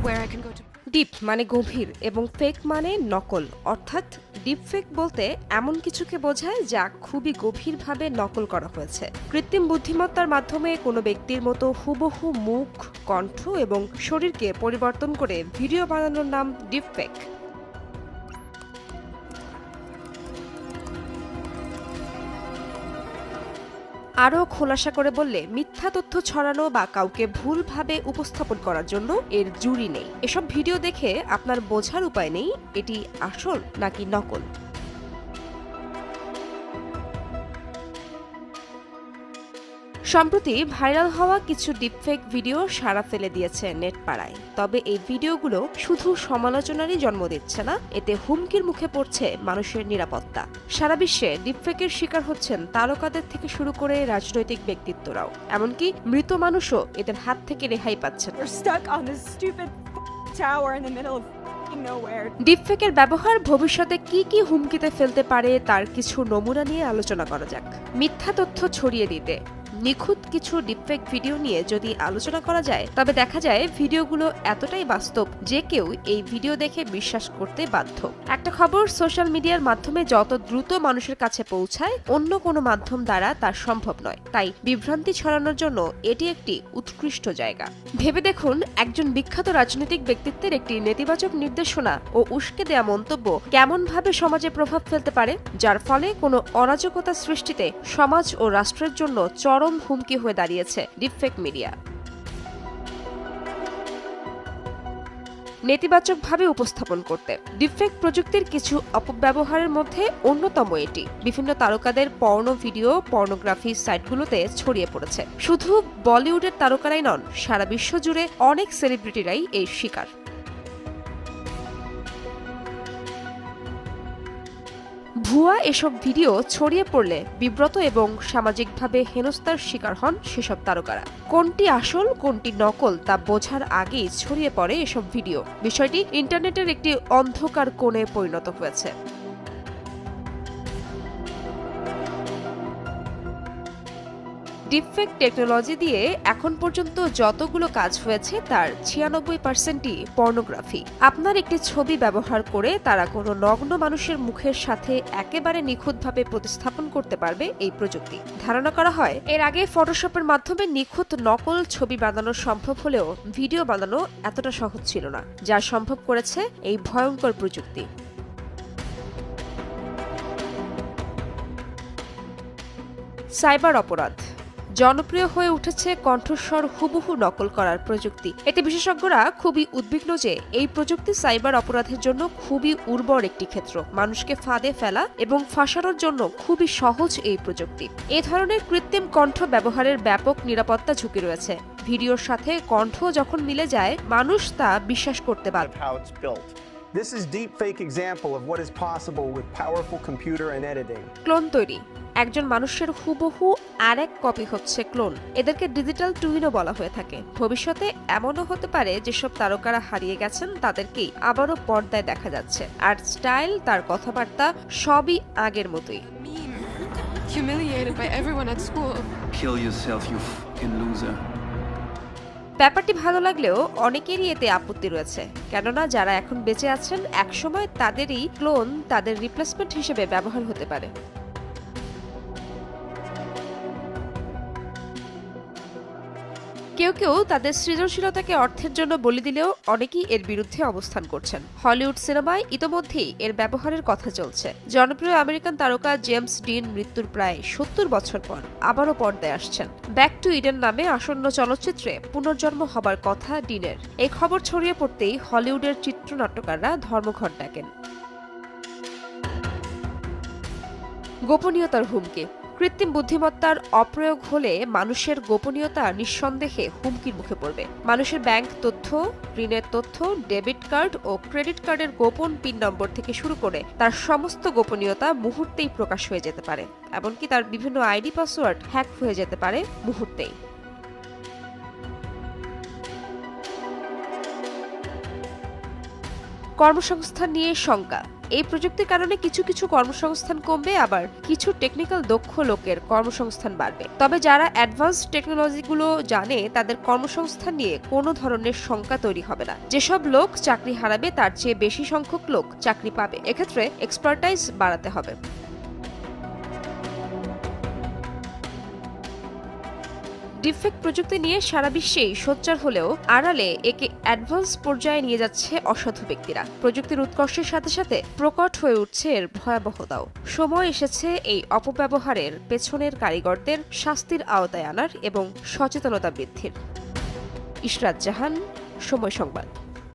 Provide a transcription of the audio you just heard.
where I can go to. Deep মানে গভীর এবং ফেক মানে নকল, অর্থাৎ ডিপ ফেক বলতে এমন কিছুকে বোঝায় যা খুবই গভীরভাবে নকল করা হয়েছে। কৃত্রিম বুদ্ধিমত্তার মাধ্যমে কোনো ব্যক্তির মতো হুবহু মুখ, কণ্ঠ এবং শরীরকে পরিবর্তন করে ভিডিও বানানোর নাম ডিপ ফেক। আরও খোলাসা করে বললে, মিথ্যা তথ্য ছড়ানো বা কাউকে ভুলভাবে উপস্থাপন করার জন্য এর জুরি নেই। এসব ভিডিও দেখে আপনার বোঝার উপায় নেই এটি আসল নাকি নকল। সম্প্রতি ভাইরাল হওয়া কিছু ডিপফেক ভিডিও সাড়া ফেলে দিয়েছে নেট পাড়ায়। তবে এই ভিডিওগুলো শুধু সমালোচনারই জন্ম দিচ্ছে না, এতে হুমকির মুখে পড়ছে মানুষের নিরাপত্তা। সারা বিশ্বে ডিপফেকের শিকার হচ্ছেন তারকাদের থেকে শুরু করে রাজনৈতিক ব্যক্তিত্বরাও, এমনকি মৃত মানুষও এদের হাত থেকে রেহাই পাচ্ছেন। ডিপফেকের ব্যবহার ভবিষ্যতে কি কি হুমকিতে ফেলতে পারে তার কিছু নমুনা নিয়ে আলোচনা করা যাক। মিথ্যা তথ্য ছড়িয়ে দিতে নিখুঁত কিছু ডিপফেক ভিডিও নিয়ে যদি আলোচনা করা যায়, তবে দেখা যায় ভিডিওগুলো এতটাই বাস্তব যে কেউ এই ভিডিও দেখে বিশ্বাস করতে বাধ্য। একটা খবর সোশ্যাল মিডিয়ার মাধ্যমে যত দ্রুত মানুষের কাছে পৌঁছায়, অন্য কোনো মাধ্যম দ্বারা তা সম্ভব নয়। তাই বিভ্রান্তি ছড়ানোর জন্য এটি একটি উৎকৃষ্ট জায়গা। ভেবে দেখুন, একজন বিখ্যাত রাজনৈতিক ব্যক্তিত্বের একটি নেতিবাচক নির্দেশনা ও উস্কে দেয়া মন্তব্য কেমনভাবে সমাজে প্রভাব ফেলতে পারে, যার ফলে কোনো অরাজকতা সৃষ্টিতে সমাজ ও রাষ্ট্রের জন্য চরম হুমকি হয়ে দাঁড়িয়েছে ডিপফেক মিডিয়া। নেতিবাচকভাবে উপস্থাপন করতে ডিপফেক প্রযুক্তির কিছু অপব্যবহারের মধ্যে অন্যতম এটি বিভিন্ন তারকাদের পর্ন ভিডিও পর্নোগ্রাফি সাইটগুলোতে ছড়িয়ে পড়েছে। শুধু বলিউডের তারকারাই নন, সারা বিশ্ব জুড়ে অনেক সেলিব্রিটিরাই এই শিকার। ভুয়া এসব ভিডিও ছড়িয়ে পড়লে বিব্রত এবং সামাজিকভাবে হেনস্থার শিকার হন সেসব তারকারা। কোনটি আসল কোনটি নকল তা বোঝার আগেই ছড়িয়ে পড়ে এসব ভিডিও। বিষয়টি ইন্টারনেটের একটি অন্ধকার কোণে পরিণত হয়েছে। ডিপফেক টেকনোলজি দিয়ে এখন পর্যন্ত যতগুলো কাজ হয়েছে তার 96%ই পর্নোগ্রাফি। আপনার একটি ছবি ব্যবহার করে তারা কোনো নগ্ন মানুষের মুখের সাথে একেবারে নিখুঁতভাবে প্রতিস্থাপন করতে পারবে এই প্রযুক্তি। ধারণা করা হয় এর আগে ফটোশপের মাধ্যমে নিখুঁত নকল ছবি বানানো সম্ভব হলেও ভিডিও বানানো এতটা সহজ ছিল না, যা সম্ভব করেছে এই ভয়ঙ্কর প্রযুক্তি। সাইবার অপরাধ জনপ্রিয় হয়ে উঠেছে কণ্ঠস্বর হুবহু নকল করার প্রযুক্তি। এতে বিশেষজ্ঞরা খুবই উদ্বিগ্ন যে এই প্রযুক্তি সাইবার অপরাধের জন্য খুবই উর্বর একটি ক্ষেত্র। মানুষকে ফাঁদে ফেলা এবং ফাঁসানোর জন্য খুবই সহজ এই প্রযুক্তি। এ ধরনের কৃত্রিম কণ্ঠ ব্যবহারের ব্যাপক নিরাপত্তা ঝুঁকি রয়েছে। ভিডিওর সাথে কণ্ঠ যখন মিলে যায়, মানুষ তা বিশ্বাস করতে পারে। This is deepfake example of what is possible with powerful computer and editing. Clone তৈরি একজন মানুষের হুবহু আরেক কপি হচ্ছে ক্লোন। এদেরকে ডিজিটাল টুইনও বলা হয়ে থাকে। ভবিষ্যতে এমনও হতে পারে যেসব তারকারা হারিয়ে গেছেন তাদেরকেই আবারও পর্দায় দেখা যাচ্ছে। আর স্টাইল, তার কথাবার্তা সবই আগের মতোই। Humiliated by everyone at school. Kill yourself, you fucking loser. ব্যাপারটি ভালো লাগলেও অনেকেরই এতে আপত্তি রয়েছে, কেননা যারা এখন বেঁচে আছেন একসময় তাদেরই ক্লোন তাদের রিপ্লেসমেন্ট হিসেবে ব্যবহার হতে পারে। কেউ কেউ তাদের সৃজনশীলতাকে অর্থের জন্য বলি দিলেও অনেকেই এর বিরুদ্ধে অবস্থান করছেন। হলিউড সিনেমায় ইতোমধ্যেই এর ব্যবহারের কথা চলছে। জনপ্রিয় আমেরিকান তারকা জেমস ডিন মৃত্যুর প্রায় 70 বছর পর আবারও পর্দায় আসছেন। ব্যাক টু ইডেন নামে আসন্ন চলচ্চিত্রে পুনর্জন্ম হবার কথা ডিনের। এই খবর ছড়িয়ে পড়তেই হলিউডের চিত্রনাট্যকাররা ধর্মঘট ডাকেন। গোপনীয়তার হুমকি কৃত্রিম বুদ্ধিমত্তার অপ্রয়োগ হলে মানুষের গোপনীয়তা নিঃসন্দেহে হুমকির মুখে পড়বে। মানুষের ব্যাংক তথ্য, ঋণের তথ্য, ডেবিট কার্ড ও ক্রেডিট কার্ডের গোপন পিন নম্বর থেকে শুরু করে তার সমস্ত গোপনীয়তা মুহূর্তেই প্রকাশ হয়ে যেতে পারে। এমনকি তার বিভিন্ন আইডি পাসওয়ার্ড হ্যাক হয়ে যেতে পারে মুহূর্তেই। কর্মসংস্থান নিয়ে শঙ্কা এই প্রযুক্তির কারণে কিছু কিছু কর্মসংস্থান কমবে, আবার কিছু টেকনিক্যাল দক্ষ লোকের কর্মসংস্থান বাড়বে। তবে যারা অ্যাডভান্স টেকনোলজিগুলো জানে তাদের কর্মসংস্থান নিয়ে কোনো ধরনের শঙ্কা তৈরি হবে না। যেসব লোক চাকরি হারাবে তার চেয়ে বেশি সংখ্যক লোক চাকরি পাবে। এক্ষেত্রে এক্সপার্টাইজ বাড়াতে হবে। ডিফেক্ট প্রযুক্তি নিয়ে সারা বিশ্বেই সোচ্চার হলেও আড়ালে একে অ্যাডভান্স পর্যায়ে নিয়ে যাচ্ছে অসাধু ব্যক্তিরা। প্রযুক্তির উৎকর্ষের সাথে সাথে প্রকট হয়ে উঠছে এর ভয়াবহতাও। সময় এসেছে এই অপব্যবহারের পেছনের কারিগরদের শাস্তির আওতায় আনার এবং সচেতনতা বৃদ্ধির। ইশরাত জাহান, সময় সংবাদ।